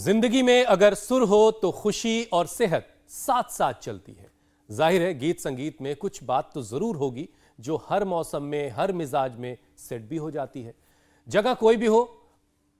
जिंदगी में अगर सुर हो तो खुशी और सेहत साथ साथ चलती है। जाहिर है गीत संगीत में कुछ बात तो जरूर होगी जो हर मौसम में हर मिजाज में सेट भी हो जाती है। जगह कोई भी हो,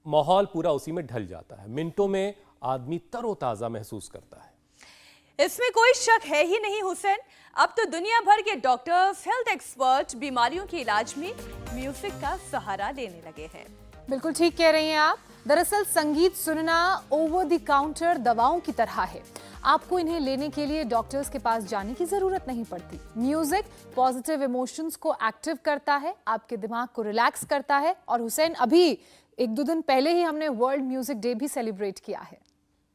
माहौल पूरा उसी में ढल जाता है। मिनटों में आदमी तरोताजा महसूस करता है। इसमें कोई शक है ही नहीं हुसैन। अब तो दुनिया भर के डॉक्टर्स, हेल्थ एक्सपर्ट बीमारियों के इलाज में म्यूजिक का सहारा लेने लगे हैं। बिल्कुल ठीक कह रही हैं आप। दरअसल संगीत सुनना ओवर द काउंटर दवाओं की तरह है। आपको इन्हें लेने के लिए डॉक्टर्स के पास जाने की जरूरत नहीं पड़ती। म्यूजिक पॉजिटिव इमोशंस को एक्टिव करता है, आपके दिमाग को रिलैक्स करता है। और हुसैन, अभी एक दो दिन पहले ही हमने वर्ल्ड म्यूजिक डे भी सेलिब्रेट किया है।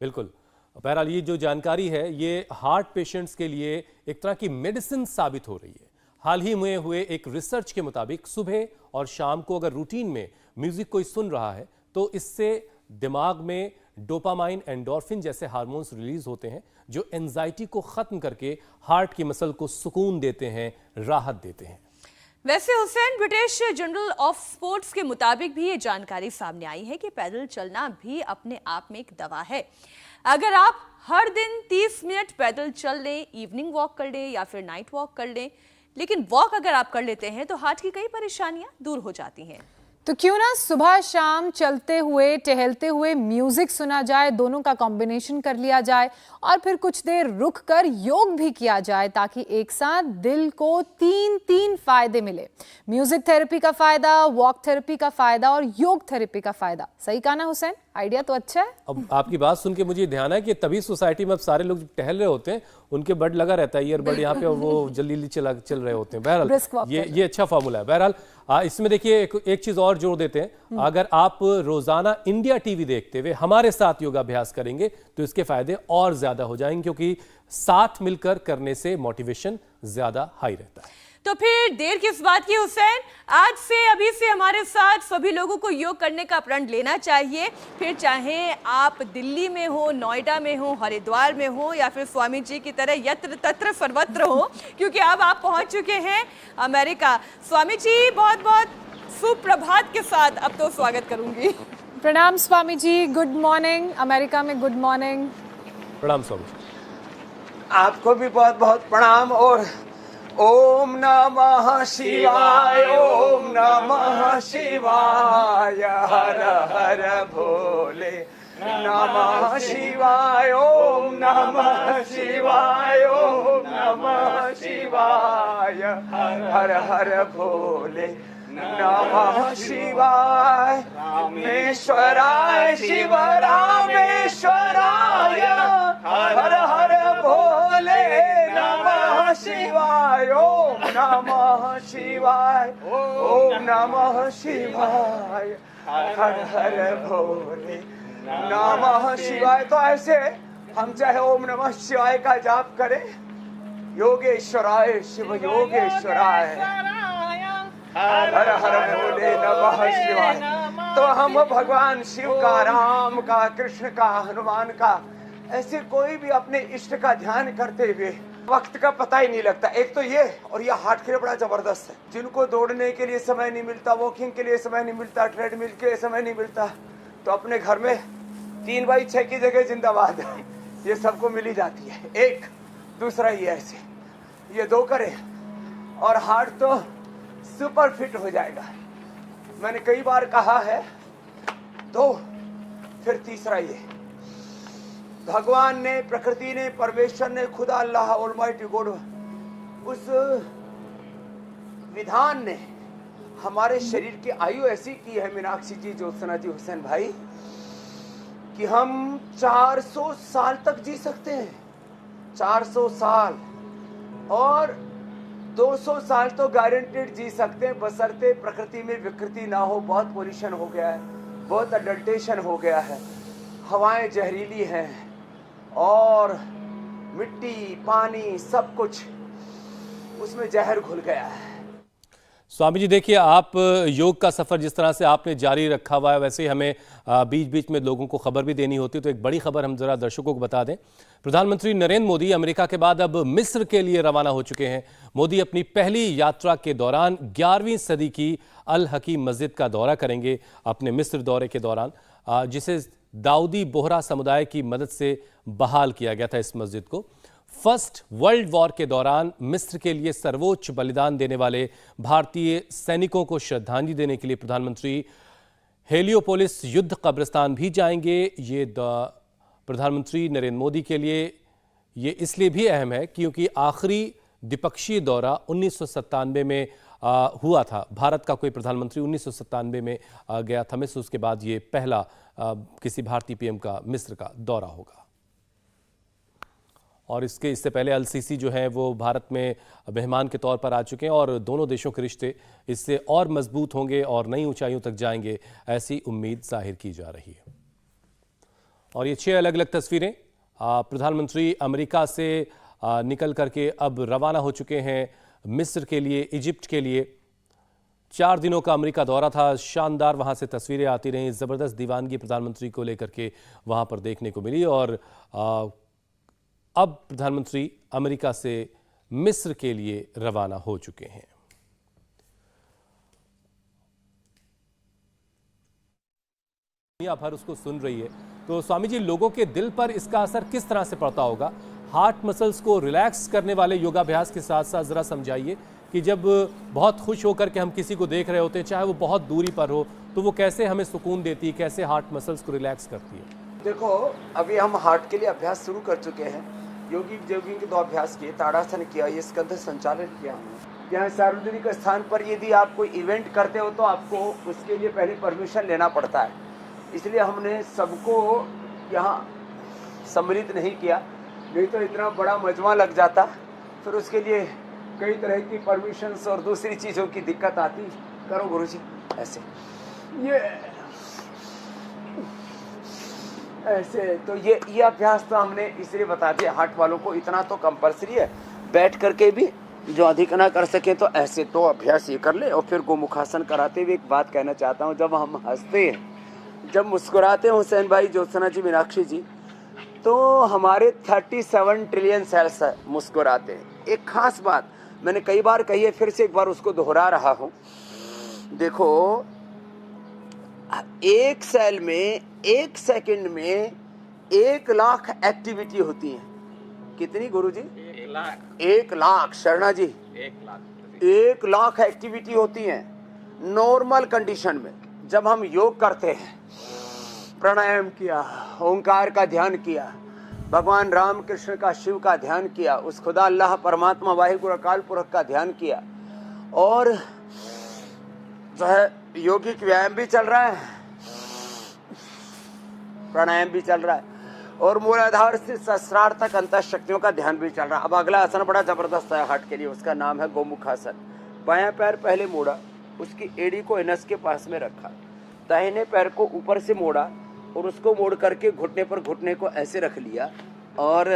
बिल्कुल। बहरहाल ये जो जानकारी है ये हार्ट पेशेंट्स के लिए एक तरह की मेडिसिन साबित हो रही है। हाल ही में हुए एक रिसर्च के मुताबिक सुबह और शाम को अगर रूटीन में म्यूजिक कोई सुन रहा है तो इससे दिमाग में डोपामाइन, एंडोर्फिन जैसे हार्मोन्स रिलीज होते हैं जो एंजाइटी को खत्म करके हार्ट की मसल को सुकून देते हैं, राहत देते हैं। वैसे Hussain, British journal of sports के मुताबिक भी ये जानकारी सामने आई है कि पैदल चलना भी अपने आप में एक दवा है। अगर आप हर दिन 30 मिनट पैदल चल लें, इवनिंग वॉक कर लें या फिर नाइट वॉक कर लें, लेकिन वॉक अगर आप कर लेते हैं तो हार्ट की कई परेशानियां दूर हो जाती हैं। तो क्यों ना सुबह शाम चलते हुए टहलते हुए म्यूजिक सुना जाए, दोनों का कॉम्बिनेशन कर लिया जाए और फिर कुछ देर रुक कर योग भी किया जाए ताकि एक साथ दिल को तीन फायदे मिले। म्यूजिक थेरेपी का फायदा, वॉक थेरेपी का फायदा और योग थेरेपी का फायदा। सही कहा ना हुसैन? आइडिया तो अच्छा है। अब आपकी बात सुन के मुझे ध्यान है कि तभी सोसाइटी में अब सारे लोग टहल रहे होते हैं, उनके बड लगा रहता है, ईयरबड यहाँ पे, और वो जल्दी चल रहे होते हैं। बहरहाल ये अच्छा फॉर्मूला है। बहरहाल इसमें देखिए एक चीज और जोड़ देते हैं। अगर आप रोजाना इंडिया टीवी देखते हुए हमारे साथ योगाभ्यास करेंगे तो इसके फायदे और ज्यादा हो जाएंगे, क्योंकि साथ मिलकर करने से मोटिवेशन ज्यादा हाई रहता है। तो फिर देर किस बात की हुसैन, आज से अभी से हमारे साथ सभी लोगों को योग करने का प्रण लेना चाहिए। फिर चाहे आप दिल्ली में हो, नोएडा में हो, हरिद्वार में हो या फिर स्वामी जी की तरह यत्र तत्र सर्वत्र हो, क्योंकि अब आप पहुंच चुके हैं अमेरिका। स्वामी जी, बहुत बहुत सुप्रभात के साथ अब तो स्वागत करूंगी। प्रणाम Swami ji, good morning. America में गुड मॉर्निंग। प्रणाम स्वामी जी। आपको भी बहुत बहुत प्रणाम। और ओम नमः शिवाय, ओम नमः शिवाय, हर हर भोले नमः शिवाय, ओम नमः शिवाय, ओम नमः शिवाय, हर हर भोले नमः शिवाय। रामेश्वराय शिव रामेश्वराय, हर हर भोले नमः शिवाय, ओम नमः शिवाय, ओम नमः शिवाय, हर हर भोले नमः शिवाय। तो ऐसे हम चाहे ओम नमः शिवाय का जाप करें, योगेश्वराय शिव योगेश्वराय, हर हर भोले नमः शिवाय। तो हम भगवान शिव का, राम का, कृष्ण का, हनुमान का, ऐसे कोई भी अपने इष्ट का ध्यान करते हुए वक्त का पता ही नहीं लगता। एक तो ये, और ये हार्ट के लिए बड़ा जबरदस्त है। जिनको दौड़ने के लिए समय नहीं मिलता, वॉकिंग के लिए समय नहीं मिलता, ट्रेडमिल के लिए समय नहीं मिलता, तो अपने घर में 3x6 की जगह जिंदाबाद ये सबको मिली जाती है। एक दूसरा ये ऐसे ये 2 करें और हार्ट तो सुपर फिट हो जाएगा। मैंने कई बार कहा है 2, फिर तीसरा ये, भगवान ने, प्रकृति ने, परमेश्वर ने, खुदा अल्लाह ऑलमाइटी गॉड, उस विधान ने हमारे शरीर की आयु ऐसी की है, मीनाक्षी जी, ज्योत्सना जी, हुसैन भाई, कि हम 400 साल तक जी सकते हैं। 400 साल और 200 साल तो गारंटेड जी सकते हैं, बशर्ते प्रकृति में विकृति ना हो। बहुत पोल्यूशन हो गया है, बहुत अडल्टेशन हो गया है, हवाएं जहरीली हैं और मिट्टी, पानी, सब कुछ उसमें जहर घुल गया है। स्वामी जी, देखिए आप योग का सफ़र जिस तरह से आपने जारी रखा हुआ है, वैसे ही हमें बीच बीच में लोगों को खबर भी देनी होती है। तो एक बड़ी खबर हम जरा दर्शकों को बता दें। प्रधानमंत्री नरेंद्र मोदी अमेरिका के बाद अब मिस्र के लिए रवाना हो चुके हैं। मोदी अपनी पहली यात्रा के दौरान 11वीं सदी की अल हकीम मस्जिद का दौरा करेंगे अपने मिस्र दौरे के दौरान, जिसे दाऊदी बोहरा समुदाय की मदद से बहाल किया गया था इस मस्जिद को। फर्स्ट वर्ल्ड वॉर के दौरान मिस्र के लिए सर्वोच्च बलिदान देने वाले भारतीय सैनिकों को श्रद्धांजलि देने के लिए प्रधानमंत्री हेलियोपोलिस युद्ध कब्रिस्तान भी जाएंगे। ये प्रधानमंत्री नरेंद्र मोदी के लिए ये इसलिए भी अहम है क्योंकि आखिरी द्विपक्षीय दौरा 1997 में हुआ था। भारत का कोई प्रधानमंत्री 1997 में गया था मिस्र, उसके बाद ये पहला किसी भारतीय पीएम का मिस्र का दौरा होगा। और इससे पहले अल सीसी जो है वो भारत में मेहमान के तौर पर आ चुके हैं और दोनों देशों के रिश्ते इससे और मजबूत होंगे और नई ऊंचाइयों तक जाएंगे, ऐसी उम्मीद जाहिर की जा रही है। और ये 6 अलग अलग तस्वीरें प्रधानमंत्री अमेरिका से निकल करके अब रवाना हो चुके हैं मिस्र के लिए, इजिप्ट के लिए। 4 दिनों का अमेरिका दौरा था, शानदार वहां से तस्वीरें आती रहीं। जबरदस्त दीवानगी प्रधानमंत्री को लेकर के वहां पर देखने को मिली और अब प्रधानमंत्री अमेरिका से मिस्र के लिए रवाना हो चुके हैं। दुनिया भर उसको सुन रही है। तो स्वामी जी, लोगों के दिल पर इसका असर किस तरह से पड़ता होगा? हार्ट मसल्स को रिलैक्स करने वाले योगाभ्यास के साथ साथ जरा समझाइए कि जब बहुत खुश होकर के हम किसी को देख रहे होते हैं, चाहे वो बहुत दूरी पर हो, तो वो कैसे हमें सुकून देती है, कैसे हार्ट मसल्स को रिलैक्स करती है? देखो, अभी हम हार्ट के लिए अभ्यास शुरू कर चुके हैं। योगी के 2 अभ्यास किए, ताड़ासन किया, ये स्कंध संचालन किया। यहाँ सार्वजनिक स्थान पर यदि आप कोई इवेंट करते हो तो आपको उसके लिए पहले परमिशन लेना पड़ता है, इसलिए हमने सबको यहाँ सम्मिलित नहीं किया, नहीं तो इतना बड़ा मजमा लग जाता, फिर उसके लिए कई तरह की परमिशंस और दूसरी चीज़ों की दिक्कत आती। करो गुरुजी, ऐसे ये ऐसे। तो ये अभ्यास तो हमने इसलिए बता दिया हार्ट वालों को, इतना तो कंपलसरी है। बैठ करके भी जो अधिक ना कर सके तो ऐसे तो अभ्यास ये कर ले। और फिर गोमुखासन कराते हुए एक बात कहना चाहता हूँ, जब हम हंसते हैं, जब मुस्कुराते हैं हुसैन भाई, ज्योत्सना जी, मीनाक्षी जी, तो हमारे 37 ट्रिलियन सेल्स मुस्कुराते हैं। एक खास बात मैंने कई बार कही है, फिर से एक बार उसको दोहरा रहा हूँ। देखो, एक सेल में 1 सेकंड में 1 लाख एक्टिविटी होती है। कितनी गुरुजी? 1 लाख। शर्मा जी, 1 लाख एक्टिविटी होती है नॉर्मल कंडीशन में। जब हम योग करते हैं, प्राणायाम किया, ओंकार का ध्यान किया, भगवान राम कृष्ण का, शिव का ध्यान किया, उस खुदा अल्लाह परमात्मा वाहिगुरु अकाल पुरख का ध्यान किया, और जो है योगिक व्यायाम भी चल रहा है, प्राणायाम भी चल रहा है, और मूलाधार से सहस्रार तक अंतर शक्तियों का ध्यान भी चल रहा है। अब अगला आसन बड़ा जबरदस्त है हार्ट के लिए, उसका नाम है गोमुखासन। बायां पैर पहले मोड़ा, उसकी एड़ी को एनस के पास में रखा, दाहिने पैर को ऊपर से मोड़ा और उसको मोड़ करके घुटने पर घुटने को ऐसे रख लिया और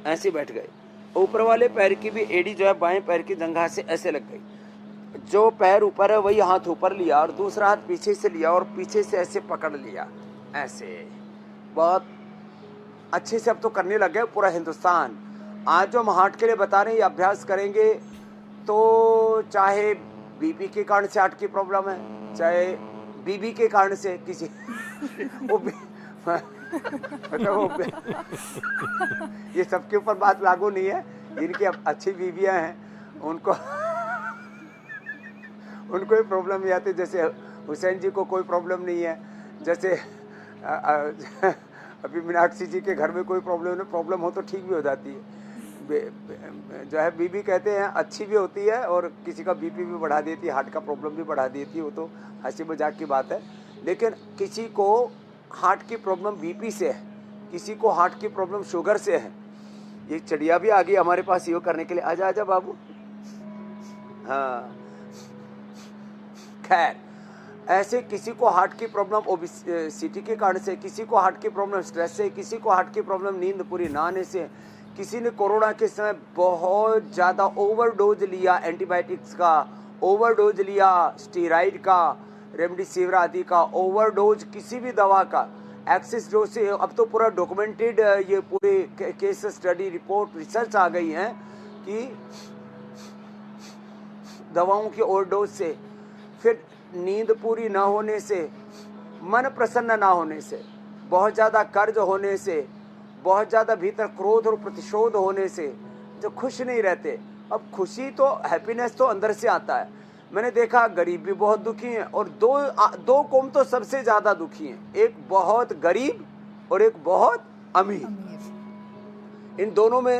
ऐसे बैठ गए। ऊपर वाले पैर की भी एड़ी जो है बाएं पैर की जंघा से ऐसे लग गई। जो पैर ऊपर है वही हाथ ऊपर लिया और दूसरा हाथ पीछे से लिया और पीछे से ऐसे पकड़ लिया, ऐसे। बहुत अच्छे से अब तो करने लग गए पूरा हिंदुस्तान। आज जो हम हार्ट के लिए बता रहे हैं, ये अभ्यास करेंगे तो चाहे बीपी के कारण से हार्ट की प्रॉब्लम है, चाहे बीबी के कारण से किसी ये सबके ऊपर बात लागू नहीं है। जिनकी अच्छी बीवियां हैं उनको ही प्रॉब्लम नहीं आती। जैसे हुसैन जी को कोई प्रॉब्लम नहीं है, जैसे अभी मीनाक्षी जी के घर में कोई प्रॉब्लम हो तो ठीक भी हो जाती है। जो है बीबी कहते हैं अच्छी भी होती है और किसी का बीपी भी बढ़ा देती है, हार्ट का प्रॉब्लम भी बढ़ा देती है, वो तो हंसी मजाक की बात है। लेकिन किसी को हार्ट की प्रॉब्लम बीपी से है, किसी को हार्ट की प्रॉब्लम शुगर से है। ये चिड़िया भी आ गई हमारे पास योग करने के लिए। आजा आजा बाबू। हाँ, खैर, ऐसे किसी को हार्ट की प्रॉब्लम ओबेसिटी के कारण से, किसी को हार्ट की प्रॉब्लम स्ट्रेस से, किसी को हार्ट की प्रॉब्लम नींद पूरी ना आने से, किसी ने कोरोना के समय बहुत ज़्यादा ओवरडोज लिया एंटीबायोटिक्स का, ओवरडोज लिया स्टीराइड का, रेमडेसिविर आदि का, ओवरडोज किसी भी दवा का, एक्सेस डोज से। अब तो पूरा डॉक्यूमेंटेड ये पूरे केस स्टडी रिपोर्ट रिसर्च आ गई हैं कि दवाओं की ओवरडोज से, फिर नींद पूरी ना होने से, मन प्रसन्न ना होने से, बहुत ज़्यादा कर्ज होने से, बहुत ज़्यादा भीतर क्रोध और प्रतिशोध होने से जो खुश नहीं रहते। अब खुशी तो, हैप्पीनेस तो अंदर से आता है। मैंने देखा गरीब भी बहुत दुखी हैं और दो कौम तो सबसे ज़्यादा दुखी हैं, एक बहुत गरीब और एक बहुत अमीर। इन दोनों में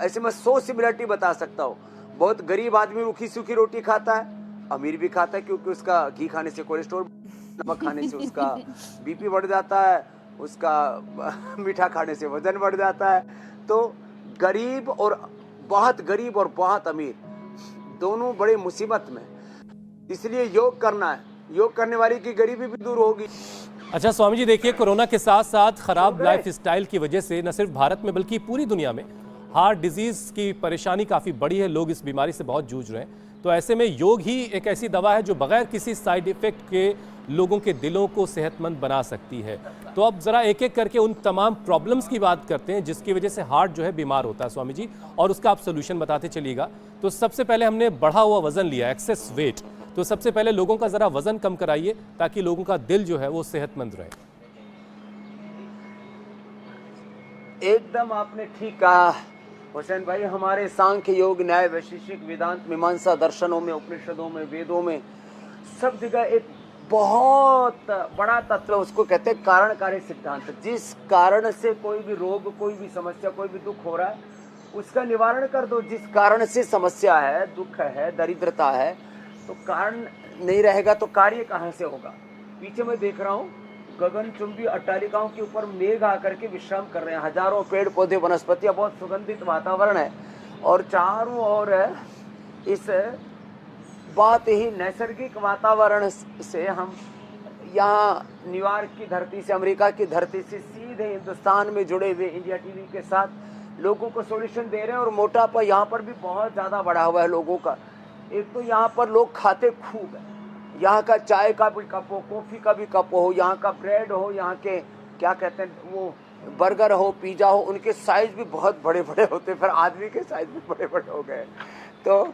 ऐसे मैं 100 सिमिलरिटी बता सकता हूँ। बहुत गरीब आदमी रूखी सूखी रोटी खाता है, अमीर भी खाता है, क्योंकि उसका घी खाने से कोलेस्ट्रॉल, नमक खाने से उसका बीपी बढ़ जाता है, उसका मीठा खाने से वजन बढ़ जाता है। तो गरीब और बहुत अमीर दोनों बड़े मुसीबत में, इसलिए योग करना है। योग करने वाली की गरीबी भी दूर होगी। अच्छा स्वामी जी, देखिए कोरोना के साथ साथ खराब लाइफस्टाइल की वजह से न सिर्फ भारत में बल्कि पूरी दुनिया में हार्ट डिजीज की परेशानी काफी बड़ी है। लोग इस बीमारी से बहुत जूझ रहे हैं। तो ऐसे में योग ही एक ऐसी दवा है जो बगैर किसी साइड इफेक्ट के लोगों के दिलों को सेहतमंद बना सकती है। तो अब जरा एक एक करके उन तमाम प्रॉब्लम्स की बात करते हैं जिसकी वजह से हार्ट जो है बीमार होता है स्वामी जी, और उसका आप सोल्यूशन बताते चलिएगा। तो सबसे पहले हमने बढ़ा हुआ वजन लिया, एक्सेस वेट। तो सबसे पहले लोगों का जरा वजन कम कराइए ताकि लोगों का दिल जो है वो सेहतमंद रहे। एकदम आपने ठीक कहा हुसैन भाई। हमारे सांख्य, योग, न्याय, वैशेषिक, वेदांत, मीमांसा, दर्शनों में, उपनिषदों में, वेदों में, सब जगह एक बहुत बड़ा तत्व, उसको कहते हैं कारण कार्य सिद्धांत। जिस कारण से कोई भी रोग, कोई भी समस्या, कोई भी दुख हो रहा है, उसका निवारण कर दो। जिस कारण से समस्या है, दुख है, दरिद्रता है, तो कारण नहीं रहेगा तो कार्य कहाँ से होगा। पीछे मैं देख रहा हूँ गगनचुंबी अट्टालिकाओं के ऊपर मेघ आकर के विश्राम कर रहे हैं। हजारों पेड़ पौधे, वनस्पतियां, बहुत सुगंधित वातावरण है और चारों ओर इस बहुत ही नैसर्गिक वातावरण से हम यहाँ न्यूयॉर्क की धरती से, अमेरिका की धरती से सीधे हिंदुस्तान में जुड़े हुए इंडिया टीवी के साथ लोगों को सॉल्यूशन दे रहे हैं। और मोटापा यहाँ पर भी बहुत ज़्यादा बढ़ा हुआ है लोगों का। एक तो यहाँ पर लोग खाते खूब है, यहाँ का चाय का भी कप हो, कॉफ़ी का भी कप हो, यहाँ का ब्रेड हो, यहाँ के क्या कहते हैं वो बर्गर हो, पिज़्ज़ा हो, उनके साइज़ भी बहुत बड़े बड़े होते, फिर आदमी के साइज़ भी बड़े बड़े हो गए। तो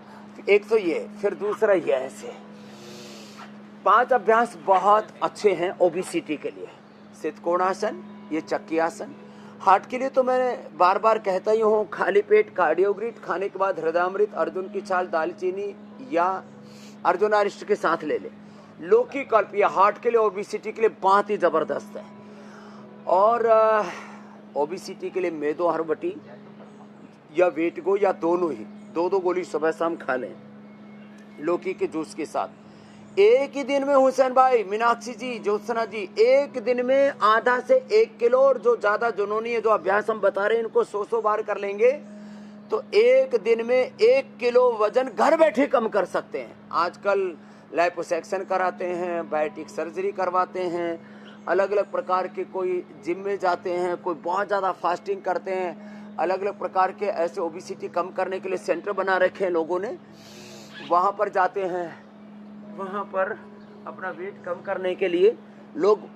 एक तो ये, फिर दूसरा ये, ऐसे 5 अभ्यास बहुत अच्छे हैं ओबेसिटी के लिए। सितकोणासन, ये चक्की आसन। हार्ट के लिए तो मैं बार बार कहता ही हूँ, खाली पेट कार्डियोग्रिट खाने के बाद हृदयामृत, अर्जुन की छाल, दालचीनी या अर्जुनारिष्ट के साथ ले ले। लौकी कल्प या हार्ट के लिए, ओबेसिटी के लिए बहुत ही जबरदस्त है। और ओबेसिटी के लिए मेदो हरबटी या वेटगो या दोनों ही 2-2 गोली सुबह शाम खा लें लौकी के जूस के साथ। एक ही दिन में हुसैन भाई, मीनाक्षी जी, ज्योत्सना जी, एक दिन में आधा से 1 किलो, और जो ज्यादा जुनूनी है, जो अभ्यास हम बता रहे हैं, इनको 100 बार कर लेंगे तो एक दिन में 1 किलो वजन घर बैठे कम कर सकते हैं। आजकल लाइपोसैक्शन कराते हैं, बायोटिक सर्जरी करवाते हैं, अलग अलग प्रकार के, कोई जिम में जाते हैं, कोई बहुत ज़्यादा फास्टिंग करते हैं, अलग अलग प्रकार के ऐसे ओबेसिटी कम करने के लिए सेंटर बना रखे हैं लोगों ने। वहाँ पर जाते हैं, वहाँ पर अपना वेट कम करने के लिए लोग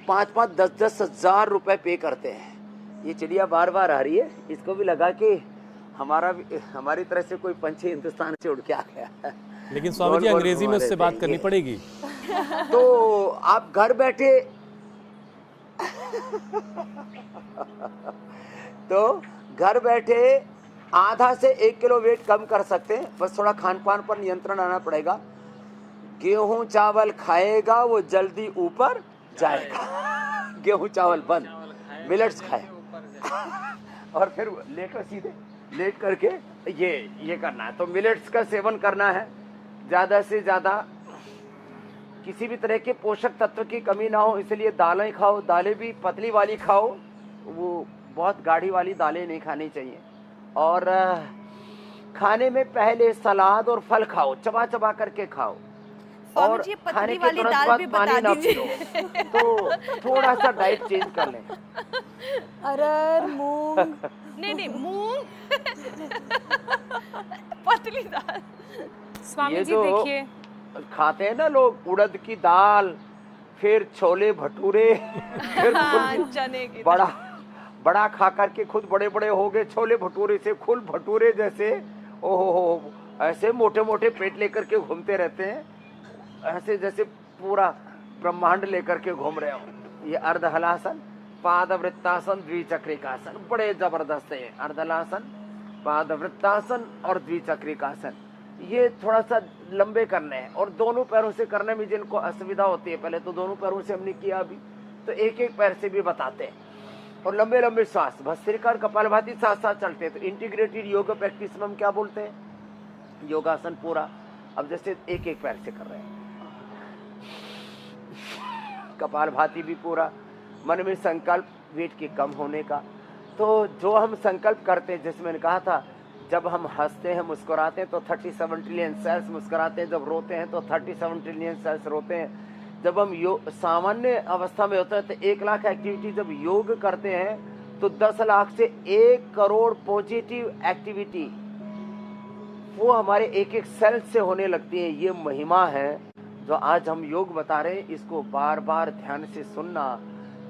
5-5, 10-10 हज़ार रुपये पे करते हैं। ये चिड़िया बार बार आ रही है, इसको भी लगा कि हमारी तरह से कोई पंछी हिंदुस्तान से उड़ के आ गया। लेकिन स्वामी जी अंग्रेजी में उससे बात करनी पड़ेगी। तो आप घर बैठे तो घर बैठे आधा से 1 किलो वेट कम कर सकते हैं। बस थोड़ा खान पान पर नियंत्रण आना पड़ेगा। गेहूं चावल खाएगा वो जल्दी ऊपर जाएगा। गेहूं चावल बंद, मिलेट्स खाए और फिर लेटो, सीधे लेट करके ये करना है। तो मिलेट्स का सेवन करना है ज़्यादा से ज़्यादा। किसी भी तरह के पोषक तत्व की कमी ना हो, इसलिए दालें खाओ। दालें भी पतली वाली खाओ, वो बहुत गाढ़ी वाली दालें नहीं खानी चाहिए। और खाने में पहले सलाद और फल खाओ, चबा चबा करके खाओ। और खाने के तुरंत बाद पानी ना पियो। तो थोड़ा सा डाइट चेंज कर लें। अरहर, मूंग, नहीं मूंग पतली दाल। स्वामी जी देखिए, खाते हैं ना लोग उड़द की दाल, फिर छोले भटूरे, फिर चने की बड़ा खा करके खुद बड़े बड़े हो गए। छोले भटूरे से खुल भटूरे जैसे, ओहो, ऐसे मोटे मोटे पेट लेकर के घूमते रहते हैं, ऐसे जैसे पूरा ब्रह्मांड लेकर के घूम रहे हो। ये अर्ध हलासन, पादवृत्तासन, द्विचक्रिकासन, बड़े जबरदस्त है। अर्धलासन, पादवृत्तासन और द्विचक्रिकासन, ये थोड़ा सा लंबे करने हैं और दोनों पैरों से करने में जिनको असुविधा होती है, पहले तो दोनों पैरों से हमने किया, अभी तो एक एक पैर से भी बताते हैं। और लंबे लंबे श्वास, भस्त्रिका, कपालभाति साथ साथ चलते हैं। तो इंटीग्रेटेड योगा प्रैक्टिस में हम क्या बोलते हैं, योगासन पूरा। अब जैसे एक एक पैर से कर रहे हैं, कपालभाति भी पूरा, मन में संकल्प वेट के कम होने का। तो जो हम संकल्प करते हैं, जैसे मैंने कहा था, जब हम हंसते हैं, मुस्कुराते हैं तो 37 ट्रिलियन सेल्स मुस्कुराते हैं, जब रोते हैं तो 37 ट्रिलियन सेल्स रोते हैं। जब हम सामान्य अवस्था में होते हैं तो 1 लाख एक्टिविटी जब योग करते हैं तो 10 लाख से 1 करोड़ पॉजिटिव एक्टिविटी वो हमारे एक एक सेल से होने लगती है। ये महिमा है जो आज हम योग बता रहे हैं। इसको बार बार ध्यान से सुनना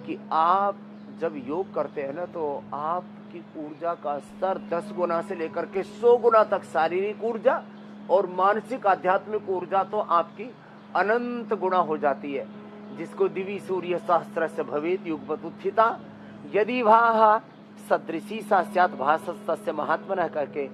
कि आप जब योग करते हैं ना तो आपकी ऊर्जा का स्तर 10 गुना से लेकर के 100 गुना तक, शारीरिक ऊर्जा और मानसिक आध्यात्मिक ऊर्जा तो आपकी अनंत गुना हो जाती है। जिसको दिवी सूर्य सहस्रस्य भवेत् युगपत् उत्थिता यदि भाः सदृशी सा स्यात् भासस्तस्य महात्मनः करके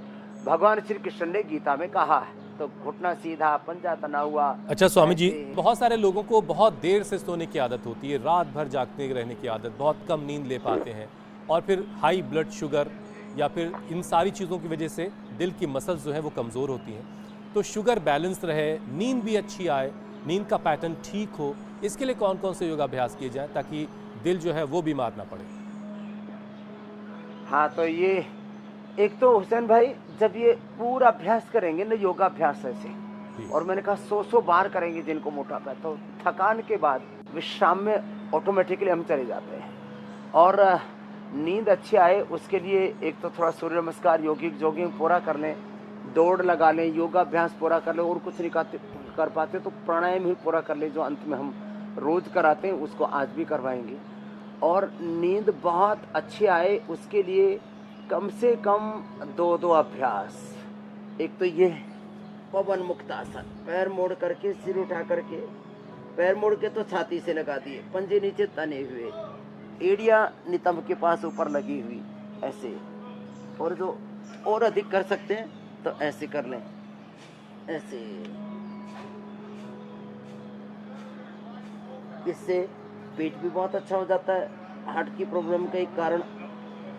भगवान श्री कृष्ण ने गीता में कहा है। तो घुटना सीधा, पंजा तना हुआ। अच्छा स्वामी जी, बहुत सारे लोगों को बहुत देर से सोने की आदत होती है, रात भर जागते रहने की आदत, बहुत कम नींद ले पाते हैं और फिर हाई ब्लड शुगर या फिर इन सारी चीज़ों की वजह से दिल की मसल्स जो है वो कमज़ोर होती हैं। तो शुगर बैलेंस रहे, नींद भी अच्छी आए, नींद का पैटर्न ठीक हो, इसके लिए कौन कौन से योगाभ्यास किए जाएं ताकि दिल जो है वो बीमार ना पड़े? हाँ, तो ये एक तो हुसैन भाई, जब ये पूरा अभ्यास करेंगे ना योगाभ्यास ऐसे, और मैंने कहा 100 बार करेंगे जिनको मोटापा है, तो थकान के बाद विश्राम में ऑटोमेटिकली हम चले जाते हैं। और नींद अच्छी आए उसके लिए एक तो थोड़ा सूर्य नमस्कार, योगिक जॉगिंग पूरा कर लें, दौड़ लगा लें, योगाभ्यास पूरा कर लें, और कुछ नहीं कर पाते तो प्राणायाम ही पूरा कर लें, जो अंत में हम रोज कराते हैं, उसको आज भी करवाएंगे। और नींद बहुत अच्छी आए उसके लिए कम से कम 2 अभ्यास। एक तो ये पवन मुक्त आसन, पैर मोड़ करके, सिर उठा करके, पैर मोड़ के तो छाती से लगा दिए, पंजे नीचे तने हुए, एड़िया नितंब के पास ऊपर लगी हुई ऐसे। और जो और अधिक कर सकते हैं तो ऐसे कर लें, ऐसे। इससे पेट भी बहुत अच्छा हो जाता है। हार्ट की प्रॉब्लम का एक कारण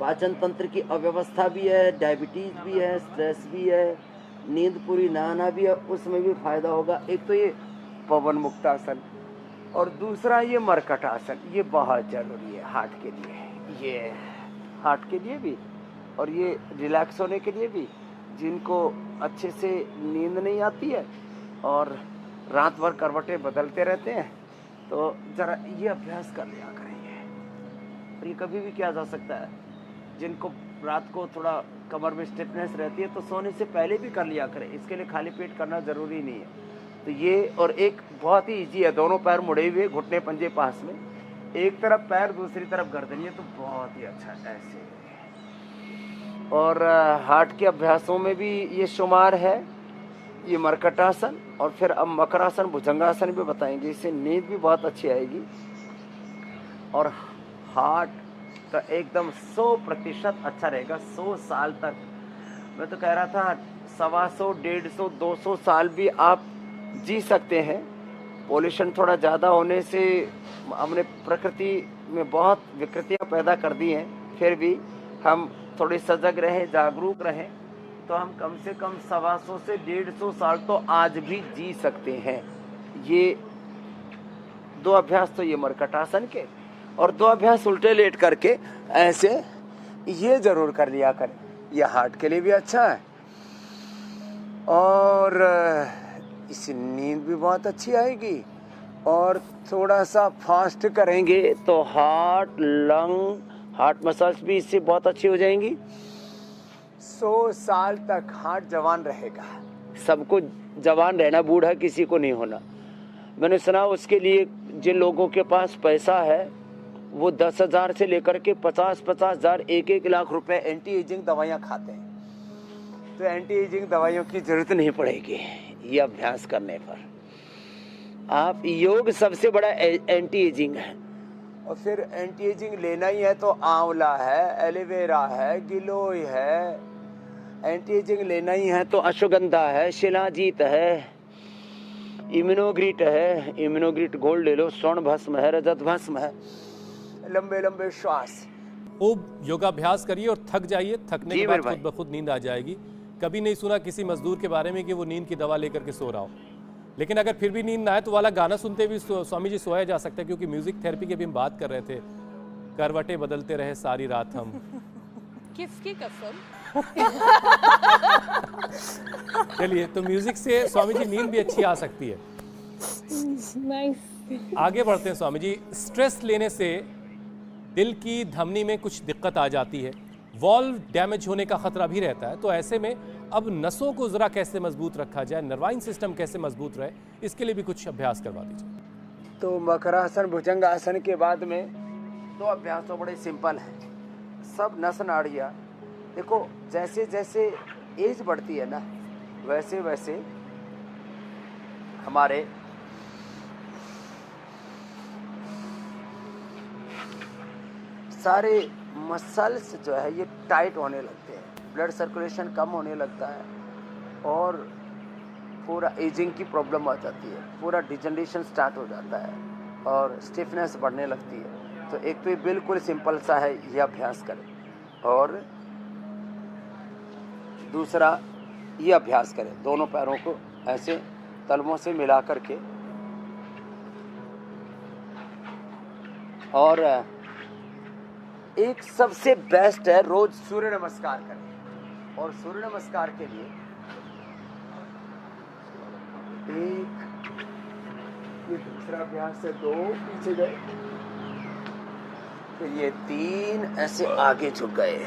पाचन तंत्र की अव्यवस्था भी है, डायबिटीज भी है, स्ट्रेस भी है, नींद पूरी ना आना भी है, उसमें भी फायदा होगा। एक तो ये पवन मुक्त आसन और दूसरा ये मरकट आसन, ये बहुत जरूरी है हार्ट के लिए। ये हार्ट के लिए भी और ये रिलैक्स होने के लिए भी, जिनको अच्छे से नींद नहीं आती है और रात भर करवटें बदलते रहते हैं, तो जरा ये अभ्यास कर लिया करेंगे। और ये कभी भी किया जा सकता है। जिनको रात को थोड़ा कमर में स्टिफनेस रहती है तो सोने से पहले भी कर लिया करें, इसके लिए खाली पेट करना ज़रूरी नहीं है। तो ये, और एक बहुत ही ईजी है, दोनों पैर मुड़े हुए, घुटने पंजे पास में, एक तरफ पैर दूसरी तरफ गर्दन, ये तो बहुत ही अच्छा है ऐसे। और हार्ट के अभ्यासों में भी ये शुमार है, ये मरकटासन। और फिर अब मकरासन, भुजंगासन भी बताएंगे, इससे नींद भी बहुत अच्छी आएगी और हार्ट तो एकदम 100% अच्छा रहेगा 100 साल तक। मैं तो कह रहा था 125, 150, 200 साल भी आप जी सकते हैं। पॉल्यूशन थोड़ा ज़्यादा होने से हमने प्रकृति में बहुत विकृतियाँ पैदा कर दी हैं, फिर भी हम थोड़े सजग रहें, जागरूक रहें, तो हम कम से कम 125 से 150 साल तो आज भी जी सकते हैं। ये 2 अभ्यास तो ये मरकटासन के, और 2 अभ्यास उल्टे लेट करके ऐसे, ये जरूर कर लिया करें, ये हार्ट के लिए भी अच्छा है और इससे नींद भी बहुत अच्छी आएगी। और थोड़ा सा फास्ट करेंगे तो हार्ट, लंग, हार्ट मसल्स भी इससे बहुत अच्छी हो जाएंगी। 100 साल तक हार्ट जवान रहेगा। सबको जवान रहना, बूढ़ा किसी को नहीं होना। मैंने सुना उसके लिए जिन लोगों के पास पैसा है वो 10,000 से लेकर के 50,000, 1 लाख रुपए एंटी एजिंग दवाइयाँ खाते हैं। तो एंटी एजिंग दवाइयों की जरूरत नहीं पड़ेगी ये अभ्यास करने पर। आप योग सबसे बड़ा एंटी एजिंग है। और फिर एंटी एजिंग लेना ही है तो आंवला है, एलोवेरा है, गिलोय है। एंटी एजिंग लेना ही है तो अश्वगंधा है, शिलाजीत है, इम्यूनोग्रिट है, इम्यूनोग्रिट गोल्ड ले लो, स्वर्ण भस्म है, रजत भस्म है। लंबे लंबे श्वास। खूब योगाभ्यास करिए और थक जाइए, थकने जी के बाद मेरे खुद ब खुद नींद आ जाएगी। कभी नहीं सुना किसी मजदूर के बारे में कि वो नींद की दवा लेकर के सो रहा हो। लेकिन अगर फिर भी नींद ना आए तो वाला गाना सुनते भी स्वामी जी सोया जा सकता है, क्योंकि म्यूजिक थेरेपी की भी हम बात कर रहे थे। करवटें बदलते रहे सारी रात हम। किसकी कसम? चलिए, तो म्यूजिक से स्वामी जी नींद भी अच्छी आ सकती है। नाइस। आगे बढ़ते हैं स्वामी जी। स्ट्रेस लेने से दिल की धमनी में कुछ दिक्कत आ जाती है, वॉल्व डैमेज होने का खतरा भी रहता है। तो ऐसे में अब नसों को जरा कैसे मजबूत रखा जाए, नर्वाइन सिस्टम कैसे मजबूत रहे, इसके लिए भी कुछ अभ्यास करवा दीजिए। तो मकरासन भुजंगासन के बाद में दो अभ्यास तो बड़े सिंपल हैं। सब नस नाड़ियाँ देखो, जैसे जैसे एज बढ़ती है ना, वैसे वैसे हमारे सारे मसल्स जो है ये टाइट होने लगते हैं, ब्लड सर्कुलेशन कम होने लगता है और पूरा एजिंग की प्रॉब्लम आ जाती है, पूरा डिजनरेशन स्टार्ट हो जाता है और स्टिफनेस बढ़ने लगती है। तो एक तो ये बिल्कुल सिंपल सा है, ये अभ्यास करें। और दूसरा ये अभ्यास करें, दोनों पैरों को ऐसे तलवों से मिला करके, और एक सबसे बेस्ट है रोज सूर्य नमस्कार करें। और सूर्य नमस्कार के लिए एक, ये दूसरा अभ्यास है, 2 पीछे गए, फिर ये 3 ऐसे आगे झुक गए।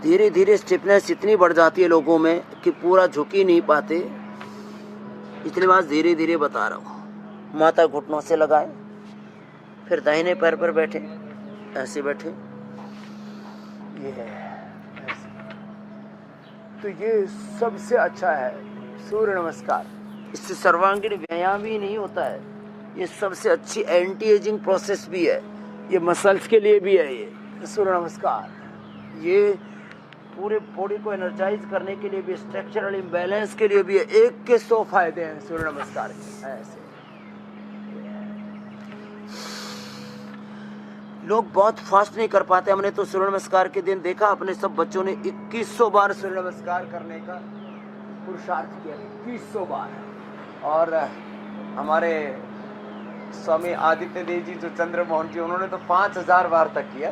धीरे धीरे स्टिफनेस इतनी बढ़ जाती है लोगों में कि पूरा झुक ही नहीं पाते, इसलिए बात धीरे धीरे बता रहा हूँ। माथा घुटनों से लगाए, फिर दाहिने पैर पर बैठे, ऐसे बैठे, ये है ऐसे। तो ये सबसे अच्छा है सूर्य नमस्कार। इससे सर्वांगीण व्यायाम ही नहीं होता है, ये सबसे अच्छी एंटी एजिंग प्रोसेस भी है, ये मसल्स के लिए भी है। ये सूर्य नमस्कार ये पूरे बॉडी को एनर्जाइज करने के लिए भी, स्ट्रक्चरल इम्बैलेंस के लिए भी है। 1 के 100 फायदे हैं सूर्य नमस्कार के। ऐसे लोग बहुत फास्ट नहीं कर पाते। हमने तो सूर्य नमस्कार के दिन देखा, अपने सब बच्चों ने 2100 बार सूर्य नमस्कार करने का पुरुषार्थ किया, 2100 बार। और हमारे स्वामी आदित्य देव जी जो चंद्रमोहन जी, उन्होंने तो 5000 बार तक किया,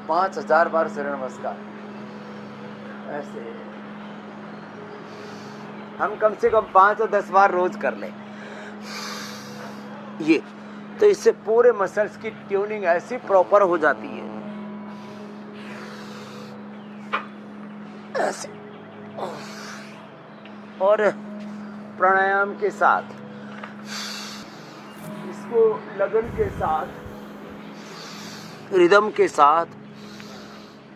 5000 बार सूर्य नमस्कार। ऐसे हम कम से कम 5 और 10 बार रोज कर लें ये, तो इससे पूरे मसल्स की ट्यूनिंग ऐसी प्रॉपर हो जाती है। ऐसे और प्राणायाम के साथ, इसको लगन के साथ, रिदम के साथ,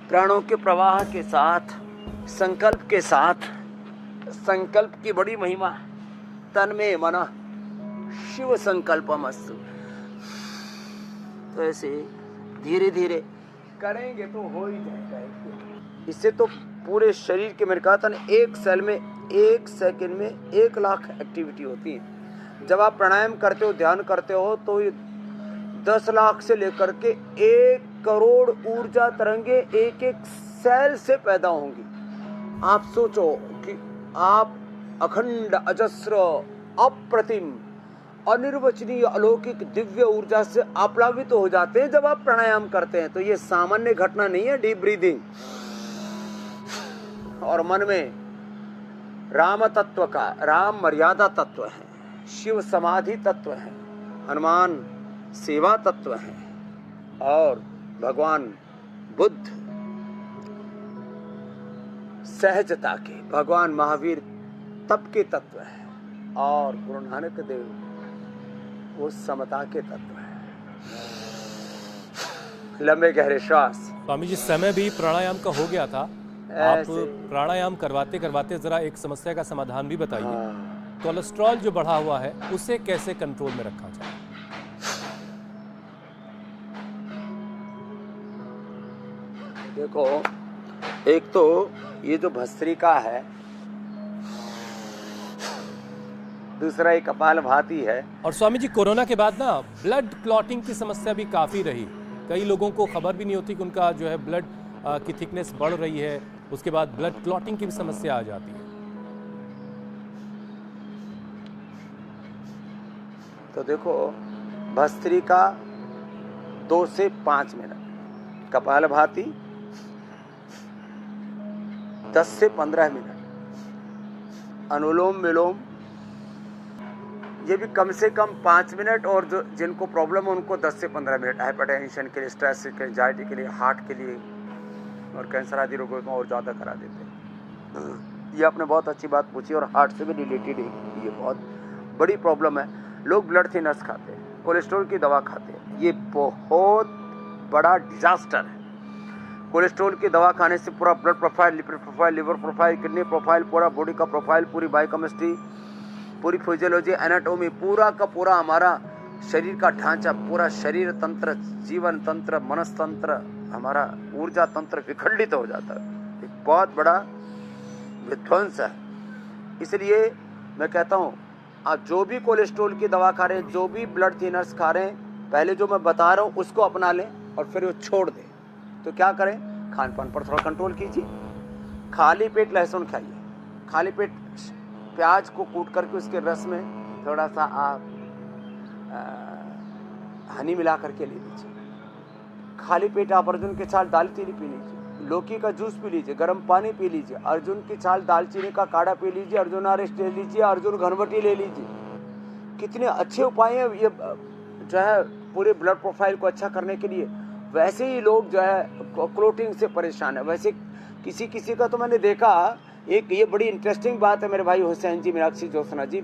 प्राणों के प्रवाह के साथ, संकल्प के साथ। संकल्प की बड़ी महिमा, तन में मना शिव संकल्पमस्तु। तो ऐसे धीरे धीरे करेंगे तो हो ही जाएगा। इससे तो पूरे शरीर के, मेरे कहा था ना, 1 सेल में 1 सेकंड में 1 लाख एक्टिविटी होती है। जब आप प्राणायाम करते हो, ध्यान करते हो, तो ये 10 लाख से लेकर के 1 करोड़ ऊर्जा तरंगे एक एक सेल से पैदा होंगी। आप सोचो कि आप अखंड, अजस्र, अप्रतिम, अनिर्वचनीय, अलौकिक, दिव्य ऊर्जा से आप्लावित हो जाते हैं जब आप प्राणायाम करते हैं। तो ये सामान्य घटना नहीं है, डीप ब्रीदिंग। और मन में राम तत्व का, राम मर्यादा तत्व है, शिव समाधि तत्व है, हनुमान सेवा तत्व है, और भगवान बुद्ध सहजता के, भगवान महावीर तप के तत्व है, और गुरु नानक देव वो समता के तत्व है। लंबे गहरे श्वास। स्वामी जी, समय भी प्राणायाम का हो गया था। आप प्राणायाम करवाते करवाते जरा एक समस्या का समाधान भी बताइए। कोलेस्ट्रॉल जो बढ़ा हुआ है, उसे कैसे कंट्रोल में रखा जाए? देखो, एक तो ये जो भस्त्रिका है, दूसरा एक कपालभाति है। और स्वामी जी, कोरोना के बाद ना ब्लड क्लॉटिंग की समस्या भी काफ़ी रही। कई लोगों को खबर भी नहीं होती कि उनका जो है ब्लड की थिकनेस बढ़ रही है, उसके बाद ब्लड क्लॉटिंग की भी समस्या आ जाती है। तो देखो, भस्त्रिका 2 से 5 मिनट, कपालभाति 10 से 15 मिनट, अनुलोम विलोम ये भी कम से कम 5 मिनट, और जो जिनको प्रॉब्लम है उनको 10 से 15 मिनट, हाइपरटेंशन के लिए, स्ट्रेस के, एंजाइटी के लिए, हार्ट के लिए और कैंसर आदि रोगों में और ज़्यादा करा देते हैं। ये आपने बहुत अच्छी बात पूछी, और हार्ट से भी रिलेटेड है, ये बहुत बड़ी प्रॉब्लम है। लोग ब्लड थिनर्स खाते हैं, कोलेस्ट्रॉल की दवा खाते हैं, ये बहुत बड़ा डिजास्टर है। कोलेस्ट्रॉल की दवा खाने से पूरा blood profile, lipid profile, liver profile, kidney profile, पूरा बॉडी का प्रोफाइल, पूरी बायोकेमिस्ट्री, पूरी फिजियोलॉजी, एनाटॉमी, पूरा का पूरा हमारा शरीर का ढांचा, पूरा शरीर तंत्र, जीवन तंत्र, मनस तंत्र, हमारा ऊर्जा तंत्र विखंडित हो जाता है। एक बहुत बड़ा विध्वंस है। इसलिए मैं कहता हूँ, आप जो भी कोलेस्ट्रॉल की दवा खा रहे हैं, जो भी ब्लड थिनर्स खा रहे हैं, पहले जो मैं बता रहा हूँ उसको अपना लें और फिर वो छोड़ दें। तो क्या करें, खान पान पर थोड़ा कंट्रोल कीजिए। खाली पेट लहसुन खाइए, खाली पेट प्याज को कूट करके उसके रस में थोड़ा सा आप हनी मिला करके ले लीजिए। खाली पेट आप अर्जुन की छाल दालचीनी पी लीजिए, लौकी का जूस पी लीजिए, गर्म पानी पी लीजिए, अर्जुन की छाल दालचीनी का काढ़ा पी लीजिए, अर्जुन आरिस्ट ले लीजिए, अर्जुन घनवटी ले लीजिए। कितने अच्छे उपाय हैं ये जो है पूरे ब्लड प्रोफाइल को अच्छा करने के लिए। वैसे ही लोग जो है क्लोटिंग से परेशान है। वैसे किसी किसी का तो मैंने देखा, एक ये बड़ी इंटरेस्टिंग बात है मेरे भाई हुसैन जी, मीनाक्षी ज्योत्सना जी,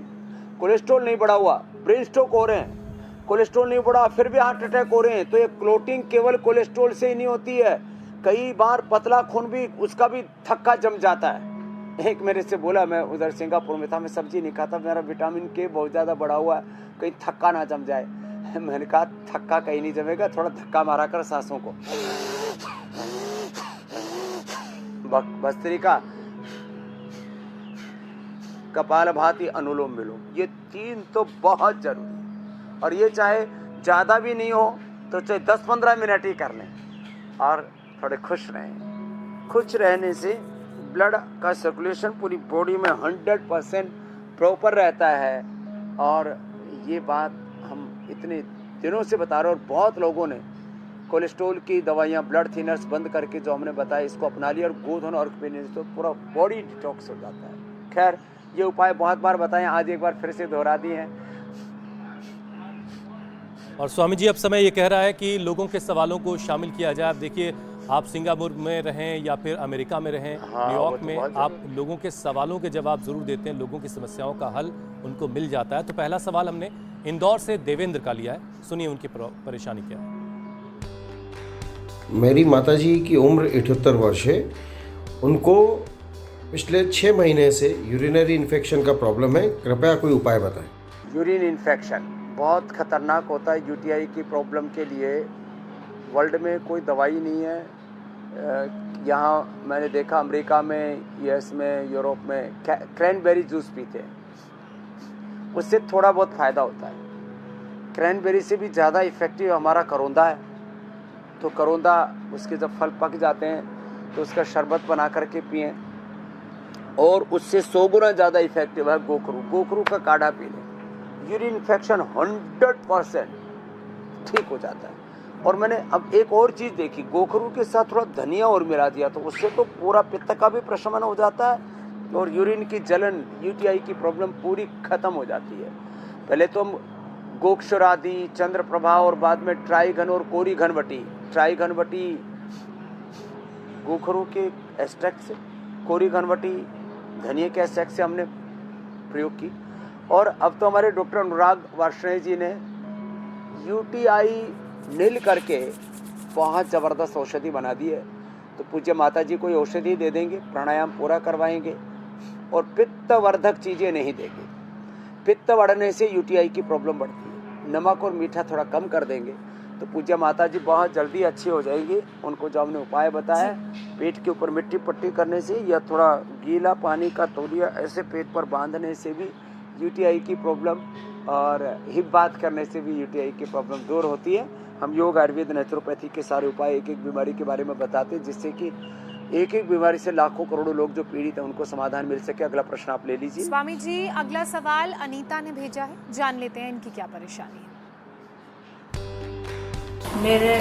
कोलेस्ट्रॉल नहीं बढ़ा हुआ, ब्रेन स्ट्रोक हो रहे हैं, कोलेस्ट्रॉल नहीं बढ़ा फिर भी हार्ट अटैक हो रहे हैं। तो ये क्लोटिंग केवल कोलेस्ट्रॉल से ही नहीं होती है, कई बार पतला खून भी, उसका भी थक्का जम जाता है। एक मेरे से बोला, मैं उधर सिंगापुर में था, मैं सब्जी नहीं खाता, मेरा विटामिन के बहुत ज़्यादा बढ़ा हुआ है, कहीं थक्का ना जम जाए। मैंने कहा थक्का कहीं नहीं जमेगा, थोड़ा धक्का मारा कर सांसों को। भस्त्रिका, कपालभाति, अनुलोम विलोम, ये 3 तो बहुत जरूरी है। और ये चाहे ज़्यादा भी नहीं हो तो चाहे 10-15 मिनट ही कर लें, और थोड़े खुश रहें। खुश रहने से ब्लड का सर्कुलेशन पूरी बॉडी में 100% प्रॉपर रहता है। और ये बात हम इतने दिनों से बता रहे हैं, और बहुत लोगों ने कोलेस्ट्रॉल की दवाइयाँ, ब्लड थिनर्स बंद करके जो हमने बताया इसको अपना लिया, और गोधन और तो पूरा बॉडी डिटॉक्स हो जाता है। खैर, ये उपाय बहुत बार बताएं, आज एक बार फिर से दोहरा दिए हैं। और स्वामी जी, अब समय ये कह रहा है कि लोगों के सवालों को शामिल किया जाए। आप देखिए, आप सिंगापुर में रहें या फिर अमेरिका में रहें, न्यूयॉर्क में, आप लोगों के सवालों के जवाब जरूर देते हैं, लोगों की समस्याओं का हल उनको मिल जाता है। तो पहला सवाल हमने इंदौर से देवेंद्र का लिया है, सुनिए उनकी परेशानी क्या है। मेरी माताजी की उम्र 78 वर्ष है। उनको पिछले 6 महीने से यूरिनरी इन्फेक्शन का प्रॉब्लम है, कृपया कोई उपाय बताएं। यूरिन इन्फेक्शन बहुत खतरनाक होता है। यूटीआई की प्रॉब्लम के लिए वर्ल्ड में कोई दवाई नहीं है। यहाँ मैंने देखा अमेरिका में, यूएस में, यूरोप में क्रैनबेरी जूस पीते हैं, उससे थोड़ा बहुत फ़ायदा होता है। क्रैनबेरी से भी ज़्यादा इफ़ेक्टिव हमारा करौंदा है। तो करौंदा, उसके जब फल पक जाते हैं तो उसका शरबत बना करके पिएं, और उससे 100 गुना ज़्यादा इफेक्टिव है गोखरू। गोखरू का काढ़ा पी लें, यूरिन इन्फेक्शन 100% ठीक हो जाता है। और मैंने अब एक और चीज़ देखी, गोखरू के साथ थोड़ा धनिया और मिला दिया तो उससे तो पूरा पित्त का भी प्रशमन हो जाता है, और यूरिन की जलन, यूटीआई की प्रॉब्लम पूरी ख़त्म हो जाती है। पहले तो हम गोक्षरादि, चंद्रप्रभा, और बाद में ट्राइघन और कोरी घनवटी। ट्राइघनवटी गोखरू के एक्सट्रैक्ट से, कोरी घनवटी धनिया के एक्सट्रैक्ट से हमने प्रयोग की। और अब तो हमारे डॉक्टर अनुराग वार्ष्णेय जी ने यूटीआई नील करके बहुत ज़बरदस्त औषधि बना दी है। तो पूज्य माता जी कोई औषधि दे देंगे, प्राणायाम पूरा करवाएंगे, और पित्तवर्धक चीज़ें नहीं देंगे। पित्त बढ़ने से यूटीआई की प्रॉब्लम बढ़ती है। नमक और मीठा थोड़ा कम कर देंगे तो पूज्य माता जी बहुत जल्दी अच्छी हो जाएंगी। उनको जो हमने उपाय बताया, पेट के ऊपर मिट्टी पट्टी करने से या थोड़ा गीला पानी का तौलिया ऐसे पेट पर बांधने से भी यूटीआई की प्रॉब्लम और हिप बात करने से भी यूटीआई की प्रॉब्लम दूर होती है। हम योग, आयुर्वेद, नेचुरोपैथी के सारे उपाय एक एक बीमारी के बारे में बताते हैं, जिससे कि एक एक बीमारी से लाखों करोड़ों लोग जो पीड़ित हैं उनको समाधान मिल सके। अगला प्रश्न आप ले लीजिए। स्वामी जी, अगला सवाल अनीता ने भेजा है, जान लेते हैं इनकी क्या परेशानी है। मेरे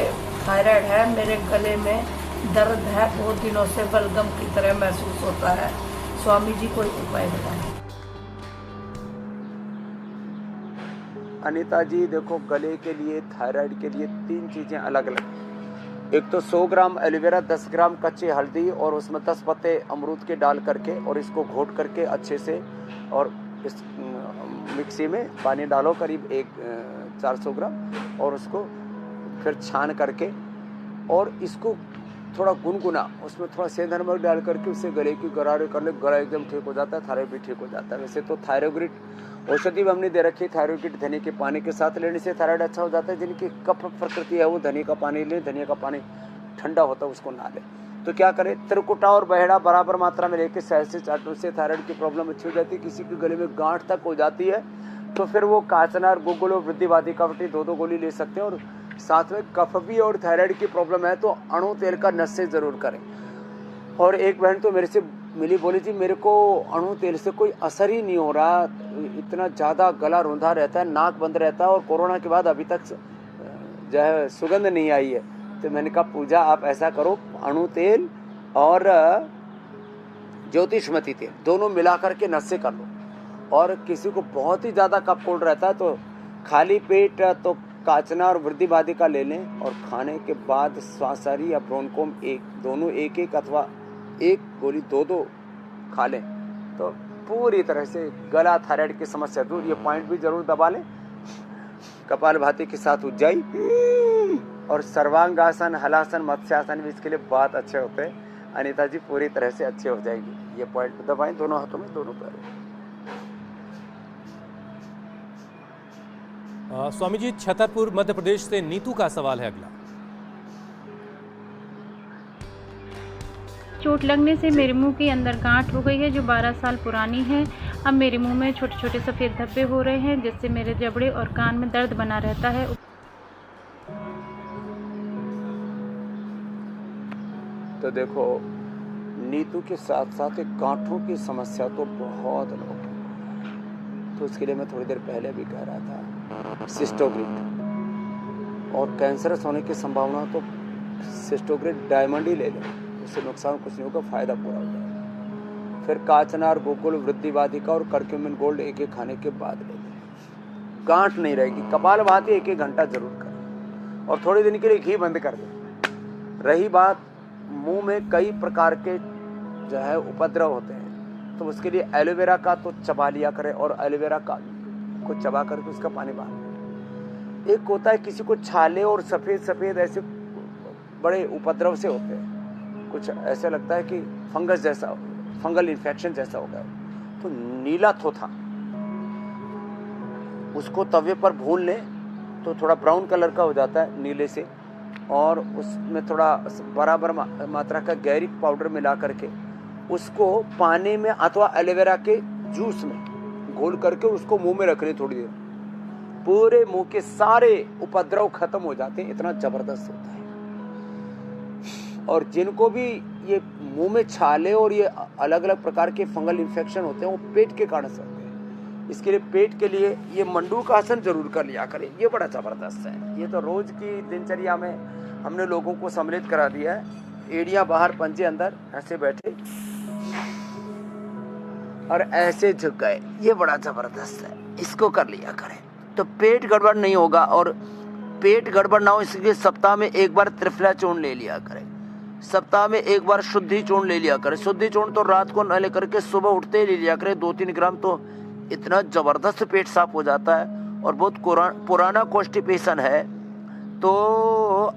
थायराइड है, मेरे गले में दर्द है, बहुत दिनों से बलगम की तरह महसूस होता है। स्वामी जी कोई उपाय बताएं। अनीता जी देखो, गले के लिए, थायराइड के लिए 3 चीज़ें अलग अलग। एक तो 100 ग्राम एलोवेरा, 10 ग्राम कच्ची हल्दी और उसमें 10 पत्ते अमरूद के डाल करके और इसको घोट करके अच्छे से, और इस मिक्सी में पानी डालो करीब 400 ग्राम, और उसको फिर छान करके और इसको थोड़ा गुनगुना, उसमें थोड़ा सेंधा नमक डाल करके उससे गले की गरारे कर ले, गला एकदम ठीक हो जाता है, थायराइड भी ठीक हो जाता है। वैसे तो थायरोग्रिड औषधि भी हमने दे रखी है, थायरोग्रिड धनिया के पानी के साथ लेने से थायराइड अच्छा हो जाता है। जिनकी कफ प्रकृति है वो धनिया का पानी ले, धनिया का पानी ठंडा होता है उसको ना ले। तो क्या करें, त्रिकुटा और बहेड़ा बराबर मात्रा में लेके शहद से चाटने से थायराइड की प्रॉब्लम अच्छी हो जाती है। किसी के गले में गांठ तक हो जाती है तो फिर वो काचनार, गुगुल और वृद्धिवादी कावटी 2-2 गोली ले सकते हैं। और साथ में कफ भी और थायराइड की प्रॉब्लम है तो अणु तेल का नशे जरूर करें। और एक बहन तो मेरे से मिली, बोली थी मेरे को अणु तेल से कोई असर ही नहीं हो रहा, इतना ज़्यादा गला रूंधा रहता है, नाक बंद रहता है और कोरोना के बाद अभी तक जो है सुगंध नहीं आई है। तो मैंने कहा पूजा आप ऐसा करो, अणु तेल और ज्योतिषमती तेल दोनों मिला करके नशे कर लो। और किसी को बहुत ही ज़्यादा कफ कोल्ड रहता है तो खाली पेट तो काचना और वृद्धिवादिका ले लें, और खाने के बाद श्वासारी या ब्रोनकोम दोनों एक अथवा 1 गोली 2-2 खा लें तो पूरी तरह से गला, थायराइड की समस्या दूर। ये पॉइंट भी जरूर दबा लें। कपालभाति के साथ उज्जाई और सर्वांगासन, हलासन, मत्स्यासन भी इसके लिए बहुत अच्छे होते हैं। अनीता जी पूरी तरह से अच्छे हो जाएगी। ये पॉइंट दबाएं दोनों हाथों में, दोनों पैरों। स्वामी जी, छतरपुर मध्य प्रदेश से नीतू का सवाल है अगला। चोट लगने से मेरे मुंह के अंदर गांठ हो गई है जो 12 साल पुरानी है। अब मेरे मुंह में छोटे छोटे सफ़ेद धब्बे हो रहे हैं जिससे मेरे जबड़े और कान में दर्द बना रहता है। तो देखो, नीतू के साथ साथ एक गांठों की समस्या तो बहुत लोग, तो उसके लिए मैं थोड़ी देर पहले भी कह रहा था सिस्टोग्रिड, और कैंसरस होने की संभावना तो सिस्टोग्रिड डायमंड ही ले लें, उससे नुकसान कुछ नहीं होगा, फायदा पूरा हो जाएगा। फिर काचनार, गोकुल, वृद्धिवादिका और करक्यूमिन गोल्ड एक खाने के बाद ले लें, गांठ नहीं रहेगी। कपालभाति 1 घंटा जरूर करें और थोड़े दिन के लिए घी बंद कर दें। रही बात मुंह में कई प्रकार के जो है उपद्रव होते हैं तो उसके लिए एलोवेरा का तो चबा लिया करें, और एलोवेरा का को चबा करके उसका पानी बाहर। एक होता है किसी को छाले और सफ़ेद ऐसे बड़े उपद्रव से होते हैं, कुछ ऐसा लगता है कि फंगस जैसा, फंगल इन्फेक्शन जैसा हो गया, तो नीला थोथा उसको तवे पर भून लें तो थोड़ा ब्राउन कलर का हो जाता है नीले से, और उसमें थोड़ा बराबर मात्रा का गैरिक पाउडर मिला करके उसको पानी में अथवा एलोवेरा के जूस में घोल करके उसको मुंह में रख लें थोड़ी देर, पूरे मुंह के सारे उपद्रव खत्म हो जाते हैं। इतना जबरदस्त होता है। और जिनको भी ये मुंह में छाले और ये अलग अलग प्रकार के फंगल इन्फेक्शन होते हैं वो पेट के कारण से होते हैं। इसके लिए पेट के लिए ये मंडूक आसन जरूर कर लिया करें, ये बड़ा जबरदस्त है। ये तो रोज की दिनचर्या में हमने लोगों को सम्मिलित करा दिया है। एड़ियां बाहर, पंजे अंदर, ऐसे बैठे और ऐसे झुक गए, ये बड़ा जबरदस्त है, इसको कर लिया करें तो पेट गड़बड़ नहीं होगा। और पेट गड़बड़ ना हो इसलिए सप्ताह में 1 बार त्रिफला चूर्ण ले लिया करें, सप्ताह में 1 बार शुद्धि चूर्ण ले लिया करें। शुद्धि चूर्ण तो रात को न ले करके सुबह उठते ही ले लिया करें 2-3 ग्राम, तो इतना जबरदस्त पेट साफ हो जाता है। और बहुत पुराना कॉन्स्टिपेशन है तो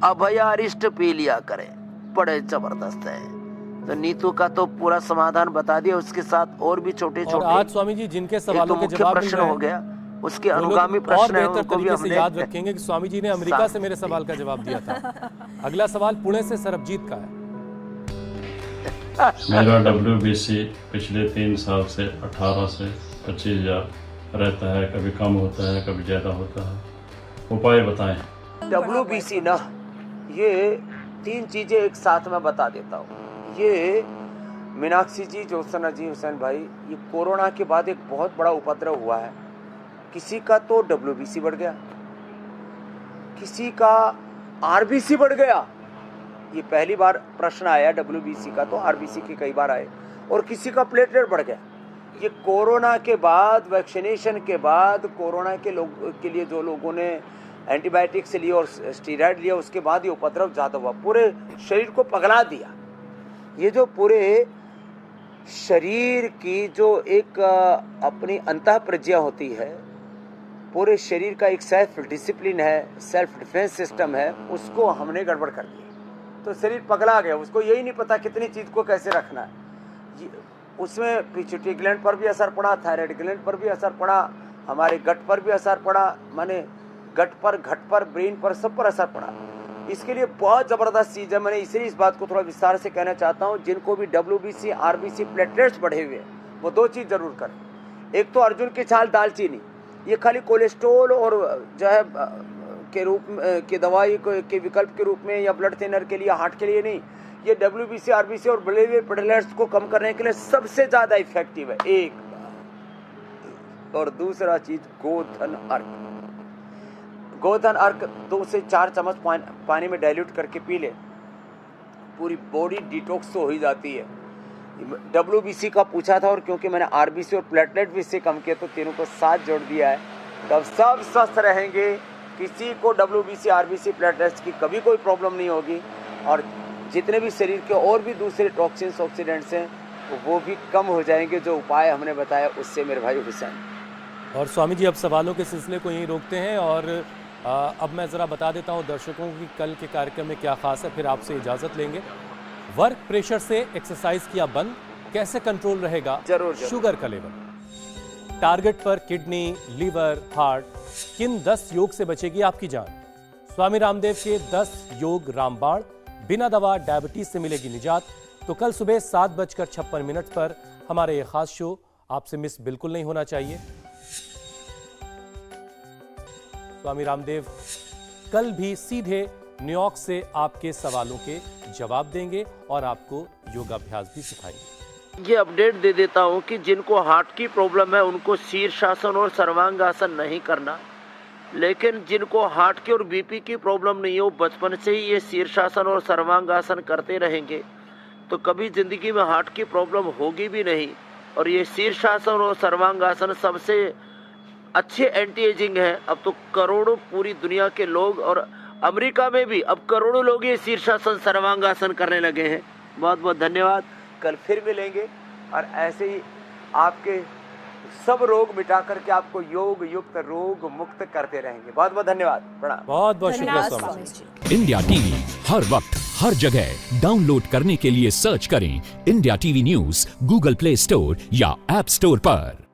अभयारिष्ट पी लिया करें, बड़े जबरदस्त है। तो नीतू का तो पूरा समाधान बता दिया, उसके साथ और भी छोटे छोटे आज स्वामी जी जिनके सवालों के मुख्य जवाब प्रश्न हो गया, उसके वो लोग अनुगामी और प्रश्न है, बेहतर उनको भी तरीके से हमने याद रखेंगे कि स्वामी जी ने अमेरिका से मेरे सवाल का जवाब दिया था। अगला सवाल पुणे से सरबजीत का है। मेरा WBC पिछले 3 साल से 18 से 25,000 रहता है, कभी कम होता है, कभी ज़्यादा होता है, उपाय बताएं। WBC ना, ये 3 चीजें एक साथ में बता देता हूँ। ये मीनाक्षी जी, ज्योत्सना जी, हुसैन भाई, ये कोरोना के बाद एक बहुत बड़ा उपद्रव हुआ है। किसी का तो WBC बढ़ गया, किसी का RBC बढ़ गया। ये पहली बार प्रश्न आया WBC का, तो RBC के कई बार आए, और किसी का प्लेटलेट बढ़ गया। ये कोरोना के बाद, वैक्सीनेशन के बाद, कोरोना के लोग के लिए जो लोगों ने एंटीबायोटिक्स लिए और स्टीरॉयड लिया, उसके बाद ये उपद्रव ज़्यादा हुआ, पूरे शरीर को पगला दिया। ये जो पूरे शरीर की जो एक अपनी अंतः प्रज्ञा होती है, पूरे शरीर का एक सेल्फ डिसिप्लिन है, सेल्फ डिफेंस सिस्टम है, उसको हमने गड़बड़ कर दिया। तो शरीर पगला गया, उसको यही नहीं पता कितनी चीज़ को कैसे रखना है। उसमें पिट्यूटरी ग्लैंड पर भी असर पड़ा, थायराइड ग्लैंड पर भी असर पड़ा, हमारे गट पर भी असर पड़ा, माने गट पर, घट पर, ब्रेन पर, सब पर असर पड़ा। इसके लिए बहुत ज़बरदस्त चीज़ है। मैंने इसलिए इस बात को थोड़ा विस्तार से कहना चाहता हूँ, जिनको भी WBC, RBC, प्लेटलेट्स बढ़े हुए हैं, वो 2 चीज़ जरूर करें। एक तो अर्जुन की छाल, दालचीनी, ये खाली कोलेस्ट्रोल और जो है के रूप की दवाई के विकल्प के रूप में, या ब्लड थिनर के लिए, हार्ट के लिए नहीं, ये WBC, RBC और बढ़े हुए प्लेटलेट्स को कम करने के लिए सबसे ज़्यादा इफेक्टिव है। एक और दूसरा चीज़, गोधन अर्क। गोधन अर्क 2 से 4 चम्मच पानी में डाइल्यूट करके पी ले, पूरी बॉडी डिटॉक्स तो हो ही जाती है। WBC का पूछा था, और क्योंकि मैंने RBC और प्लेटलेट भी इससे कम किया, तो तीनों को साथ जोड़ दिया है। तब सब स्वस्थ रहेंगे, किसी को WBC, RBC, प्लेटलेट्स की कभी कोई प्रॉब्लम नहीं होगी, और जितने भी शरीर के और भी दूसरे टॉक्सिन्स, ऑक्सीडेंट्स हैं, वो भी कम हो जाएंगे, जो उपाय हमने बताया उससे, मेरे भाई हुसैन। और स्वामी जी, अब सवालों के सिलसिले को यहीं रोकते हैं, और अब मैं ज़रा बता देता हूं दर्शकों की कल के कार्यक्रम में क्या खास है, फिर आपसे इजाज़त लेंगे। वर्क प्रेशर से एक्सरसाइज किया बंद, कैसे कंट्रोल रहेगा जरूर। शुगर का लेवल, टारगेट पर किडनी, लीवर, हार्ट, किन 10 योग से बचेगी आपकी जान, स्वामी रामदेव के 10 योग रामबाण, बिना दवा डायबिटीज से मिलेगी निजात। तो कल सुबह 7:56 पर हमारा ये खास शो आपसे मिस बिल्कुल नहीं होना चाहिए। स्वामी रामदेव कल भी सीधे न्यूयॉर्क से आपके सवालों के जवाब देंगे और आपको योगाभ्यास भी सिखाएंगे। ये अपडेट दे देता हूँ कि जिनको हार्ट की प्रॉब्लम है उनको शीर्षासन और सर्वांगासन नहीं करना, लेकिन जिनको हार्ट की और बीपी की प्रॉब्लम नहीं हो, बचपन से ही ये शीर्षासन और सर्वांगासन करते रहेंगे तो कभी जिंदगी में हार्ट की प्रॉब्लम होगी भी नहीं। और ये शीर्षासन और सर्वांगासन सबसे अच्छे एंटी एजिंग है। अब तो करोड़ों, पूरी दुनिया के लोग, और अमेरिका में भी अब करोड़ों लोग ये शीर्षासन, सर्वांगासन करने लगे हैं। बहुत बहुत धन्यवाद। कल फिर मिलेंगे, और ऐसे ही आपके सब रोग मिटा करके आपको योग युक्त, रोग मुक्त करते रहेंगे। बहुत बहुत धन्यवाद, प्रणाम। बहुत बहुत शुक्रिया स्वामी जी। इंडिया टीवी हर वक्त हर जगह डाउनलोड करने के लिए सर्च करें India TV news Google play store या ऐप स्टोर पर।